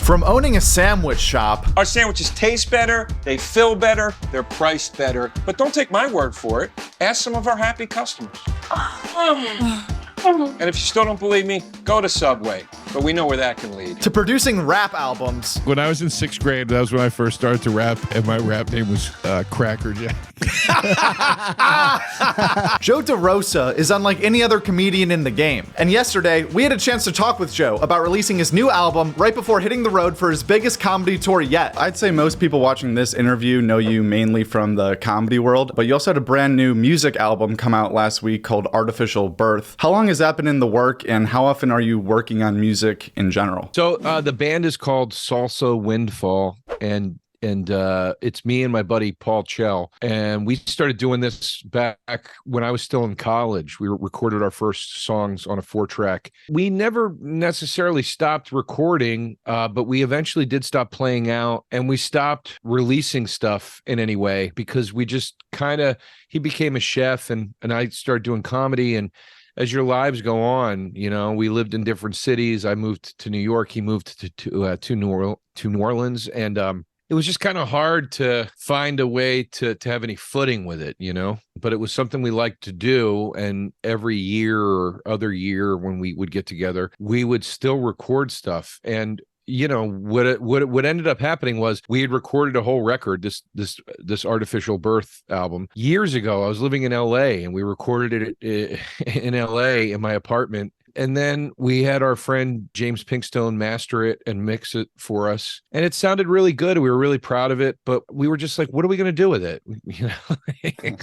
From owning a sandwich shop. Our sandwiches taste better, they feel better, they're priced better. But don't take my word for it. Ask some of our happy customers. And if you still don't believe me, go to Subway. But we know where that can lead. To producing rap albums. When I was in 6th grade, that was when I first started to rap, and my rap name was Cracker Jack. Joe DeRosa is unlike any other comedian in the game. And yesterday, we had a chance to talk with Joe about releasing his new album right before hitting the road for his biggest comedy tour yet. I'd say most people watching this interview know you mainly from the comedy world, but you also had a brand new music album come out last week called Artificial Birth. How long has that been in the work, and how often are you working on music in general? So the band is called Salsa Windfall, and it's me and my buddy Paul Chell, and we started doing this back when I was still in college. We recorded our first songs on a 4-track. We never necessarily stopped recording, but we eventually did stop playing out, and we stopped releasing stuff in any way because we just he became a chef, and I started doing comedy. And as your lives go on, we lived in different cities. I moved to New York. He moved to New Orleans, and it was just kind of hard to find a way to have any footing with it, but it was something we liked to do. And every year or other year when we would get together, we would still record stuff. And what ended up happening was we had recorded a whole record, this Artificial Birth album years ago. I was living in LA, and we recorded it in LA in my apartment. And then we had our friend James Pinkstone master it and mix it for us. And it sounded really good. We were really proud of it, but we were just like, what are we going to do with it?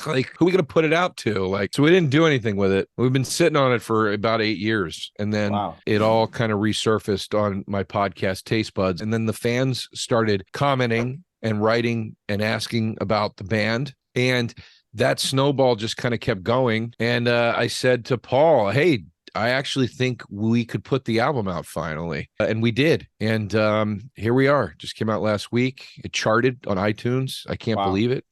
Like, who are we going to put it out to? So we didn't do anything with it. We've been sitting on it for about 8 years. And then It all kind of resurfaced on my podcast, Taste Buds. And then the fans started commenting and writing and asking about the band. And that snowball just kind of kept going. And I said to Paul, hey, I actually think we could put the album out finally. And we did. And here we are. Just came out last week. It charted on iTunes. I can't believe it.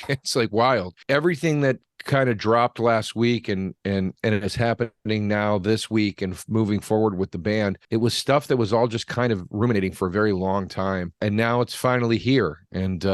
It's like wild. Everything that kind of dropped last week and it is happening now this week and moving forward with the band. It was stuff that was all just kind of ruminating for a very long time. And now it's finally here. And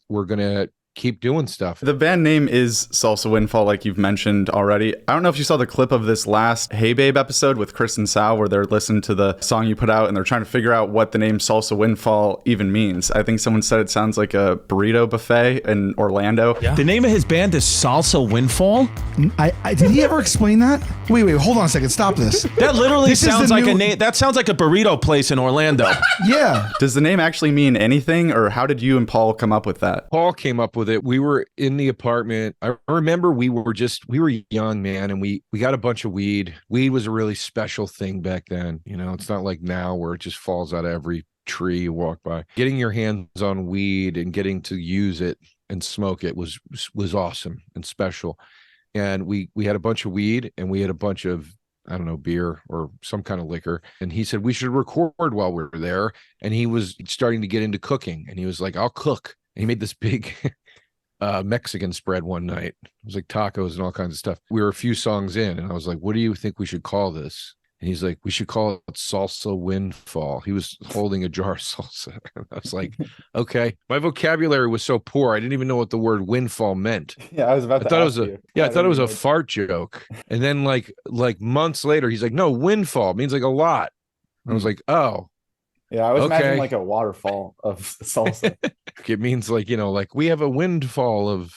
we're going to keep doing stuff. The band name is Salsa Windfall, like you've mentioned already. I don't know if you saw the clip of this last Hey Babe episode with Chris and Sal, where they're listening to the song you put out and they're trying to figure out what the name Salsa Windfall even means. I think someone said it sounds like a burrito buffet in Orlando. Yeah. The name of his band is Salsa Windfall? Did he ever explain that? Wait, hold on a second. Stop this. That literally sounds like a name. That sounds like a burrito place in Orlando. Yeah. Does the name actually mean anything, or how did you and Paul come up with that? Paul came up with it. We were in the apartment. I remember we were young, man, and we got a bunch of weed. Weed was a really special thing back then. It's not like now where it just falls out of every tree you walk by. Getting your hands on weed and getting to use it and smoke it was awesome and special. And we had a bunch of weed, and we had a bunch of, I don't know, beer or some kind of liquor. And he said we should record while we were there. And he was starting to get into cooking, and he was like, I'll cook. And he made this big Mexican spread one night. It was like tacos and all kinds of stuff. We were a few songs in, and I was like, what do you think we should call this? And he's like, we should call it Salsa Windfall. He was holding a jar of salsa. I was like, okay. My vocabulary was so poor, I didn't even know what the word windfall meant. Yeah, I was about to I thought ask it was you. I thought it was a fart joke. And then like months later, he's like, no, windfall means like a lot. I was like, oh. Yeah, I was okay. imagining like a waterfall of salsa. It means like, like we have a windfall of,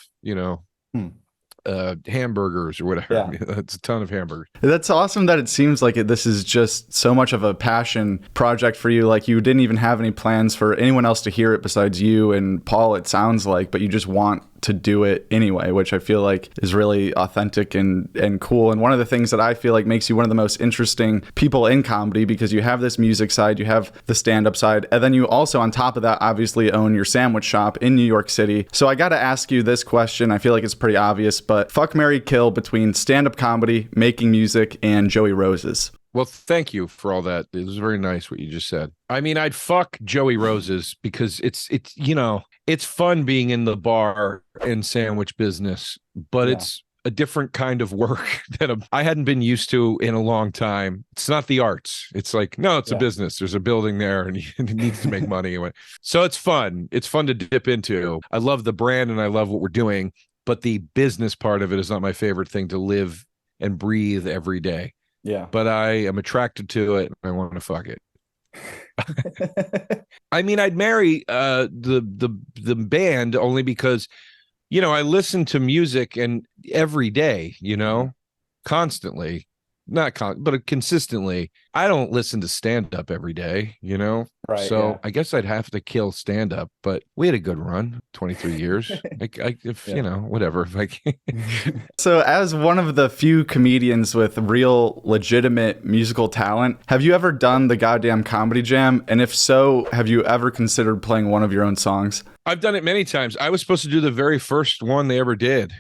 hamburgers or whatever. Yeah. That's a ton of hamburgers. That's awesome that it seems like this is just so much of a passion project for you. Like you didn't even have any plans for anyone else to hear it besides you and Paul, it sounds like, but you just want to do it anyway, which I feel like is really authentic and cool. And one of the things that I feel like makes you one of the most interesting people in comedy, because you have this music side, you have the stand-up side, and then you also, on top of that, obviously own your sandwich shop in New York City. So I got to ask you this question. I feel like it's pretty obvious, but fuck, marry, kill between stand-up comedy, making music, and Joey Roses. Well, thank you for all that. It was very nice what you just said. I mean, I'd fuck Joey Roses because it's it's fun being in the bar and sandwich business, but a different kind of work that I hadn't been used to in a long time. It's not the arts. It's like, no, it's a business. There's a building there and it needs to make money. So it's fun. It's fun to dip into. I love the brand and I love what we're doing, but the business part of it is not my favorite thing to live and breathe every day. Yeah. But I am attracted to it and I want to fuck it. I mean, I'd marry the band only because, I listen to music and every day, constantly, but consistently. I don't listen to stand up every day, Right. So I guess I'd have to kill stand up, but we had a good run, 23 years. Whatever. So as one of the few comedians with real legitimate musical talent, have you ever done the goddamn comedy jam? And if so, have you ever considered playing one of your own songs? I've done it many times. I was supposed to do the very first one they ever did,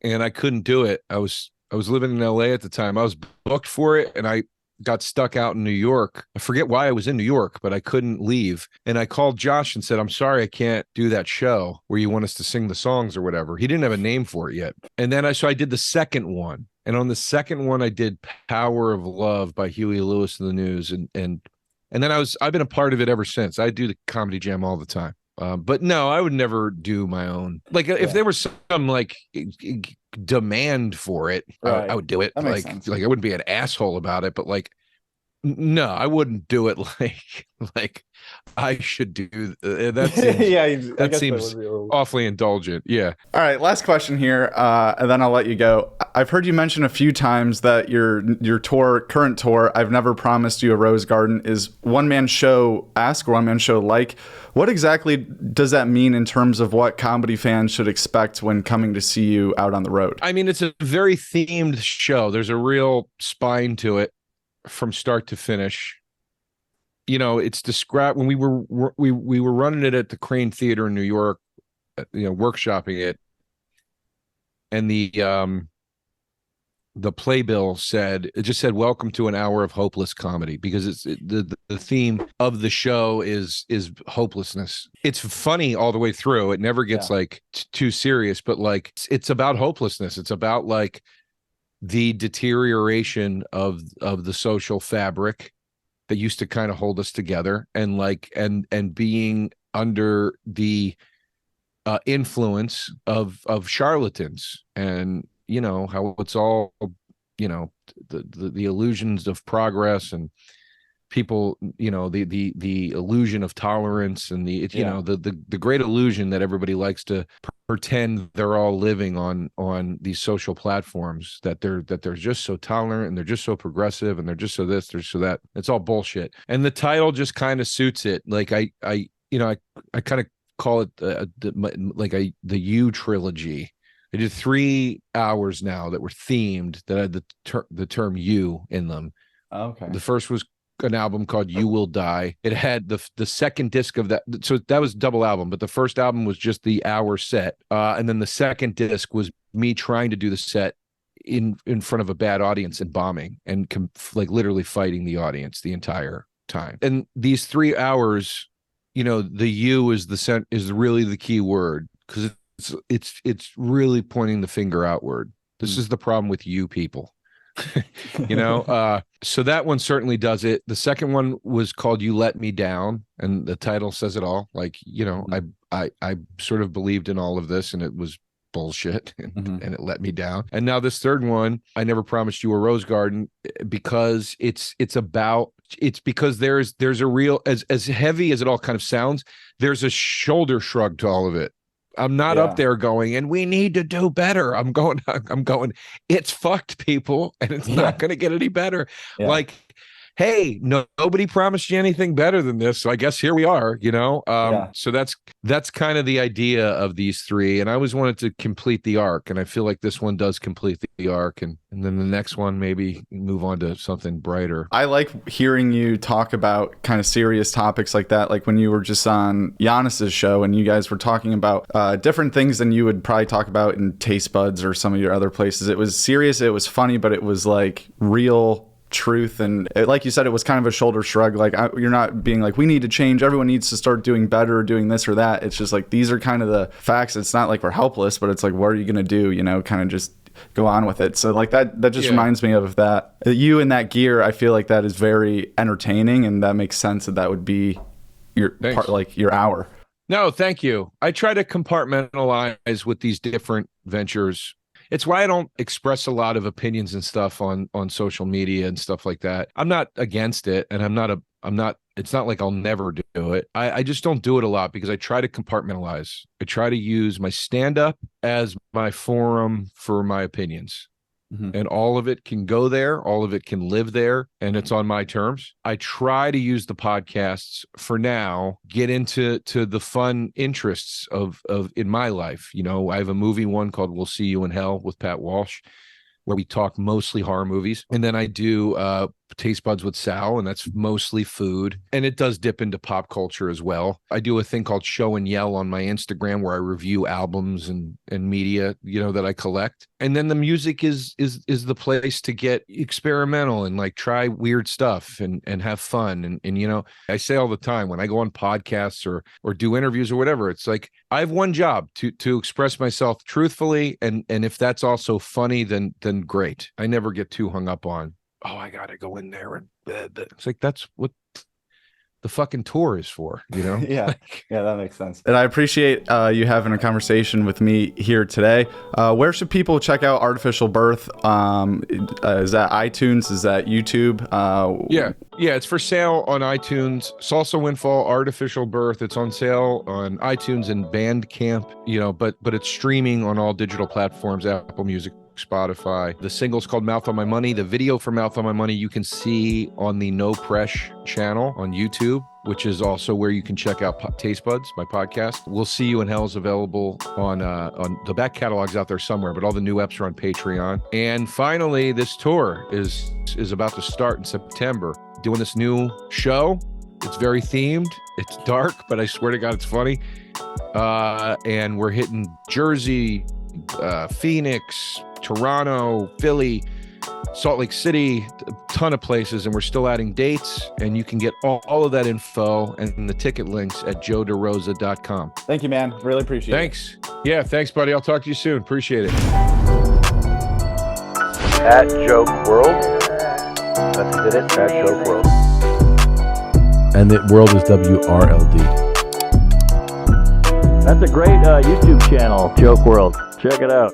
and I couldn't do it. I was living in LA at the time. I was booked for it, and I got stuck out in New York. I forget why I was in New York, but I couldn't leave. And I called Josh and said, I'm sorry, I can't do that show where you want us to sing the songs or whatever. He didn't have a name for it yet. And then I did the second one. And on the second one, I did Power of Love by Huey Lewis and the News. And then I've been a part of it ever since. I do the comedy jam all the time. But no, I would never do my own. Like if there was some like demand for it, I would do it. Like I wouldn't be an asshole about it, but like, no, I wouldn't do it like I should do. That seems, that seems awfully indulgent. Yeah. All right, last question here, and then I'll let you go. I've heard you mention a few times that your current tour, I've Never Promised You a Rose Garden, is one-man show-esque or one-man show-like. What exactly does that mean in terms of what comedy fans should expect when coming to see you out on the road? I mean, it's a very themed show. There's a real spine to it from start to finish. It's described when we were running it at the Crane Theater in New York, workshopping it, and the playbill just said welcome to an hour of hopeless comedy, because the theme of the show is hopelessness. It's funny all the way through. It never gets too serious, but like it's about hopelessness. It's about like the deterioration of the social fabric that used to kind of hold us together, and like and being under the influence of charlatans, and how it's all the illusions of progress and people, the illusion of tolerance and the great illusion that everybody likes to pretend they're all living on these social platforms, that they're just so tolerant and they're just so progressive and they're just so this, they're so that. It's all bullshit. And the title just kind of suits it. Like I kind of call it the U trilogy. I did 3 hours now that were themed, that had the term "you" in them. Okay. The first was an album called "You Will Die." It had the second disc of that, so that was double album. But the first album was just the hour set, and then the second disc was me trying to do the set in front of a bad audience and bombing and literally fighting the audience the entire time. And these 3 hours, the "you" is really the key word, because it's really pointing the finger outward. This is the problem with you people. So that one certainly does it. The second one was called "You Let Me Down," and the title says it all. Like, I sort of believed in all of this, and it was bullshit, and it let me down. And now this third one, "I Never Promised You a Rose Garden," because it's because there's a real, as heavy as it all kind of sounds, there's a shoulder shrug to all of it. I'm not up there going, and we need to do better. I'm going, it's fucked, people, and it's not going to get any better. Yeah. Like, hey, nobody promised you anything better than this, so I guess here we are, So that's kind of the idea of these 3, and I always wanted to complete the arc, and I feel like this one does complete the arc, and then the next one maybe move on to something brighter. I like hearing you talk about kind of serious topics like that, like when you were just on Giannis's show and you guys were talking about different things than you would probably talk about in Taste Buds or some of your other places. It was serious, it was funny, but it was like real truth, and like you said, it was kind of a shoulder shrug. Like you're not being like, we need to change, everyone needs to start doing better or doing this or that. It's just like, these are kind of the facts. It's not like we're helpless, but it's like, what are you gonna do, kind of just go on with it. So like that just reminds me of that. You in that gear, I feel like that is very entertaining, and that makes sense that would be your part, like your hour. No, thank you. I try to compartmentalize with these different ventures. It's why I don't express a lot of opinions and stuff on social media and stuff like that. I'm not against it, and it's not like I'll never do it. I just don't do it a lot because I try to compartmentalize. I try to use my stand-up as my forum for my opinions. And all of it can go there, all of it can live there, and it's on my terms. I try to use the podcasts for now, get into the fun interests of in my life. You know, I have a movie one called We'll See You in Hell with Pat Walsh, where we talk mostly horror movies. And then I do Taste Buds with Sal, and that's mostly food. And it does dip into pop culture as well. I do a thing called Show and Yell on my Instagram, where I review albums and media, you know, that I collect. And then the music is the place to get experimental and like try weird stuff and have fun. And you know, I say all the time when I go on podcasts or do interviews or whatever, it's like I have one job to express myself truthfully. And if that's also funny, then great. I never get too hung up on, oh, I gotta go in there and it's like that's what the fucking tour is for, you know? Yeah, that makes sense. And I appreciate you having a conversation with me here today. Where should people check out Artificial Birth? Is that iTunes? Is that YouTube? Yeah, it's for sale on iTunes. Salsa Windfall, Artificial Birth. It's on sale on iTunes and Bandcamp, you know, but it's streaming on all digital platforms, Apple Music, Spotify. The single's called Mouth on My Money. The video for Mouth on My Money you can see on the No Presh channel on YouTube, which is also where you can check out Taste Buds, my podcast. We'll See You in Hell is available on the back catalog's out there somewhere, but all the new eps are on Patreon. And finally, this tour is about to start in September. Doing this new show. It's very themed. It's dark, but I swear to God, it's funny. And we're hitting Jersey, Phoenix, Toronto, Philly, Salt Lake City, a ton of places, and we're still adding dates, and you can get all of that info and the ticket links at joederosa.com. Thank you, man. Really appreciate it. Thanks. Yeah, thanks, buddy. I'll talk to you soon. Appreciate it. At Joke World. That's it, at Joke World. And the world is WRLD. That's a great YouTube channel, Joke World. Check it out.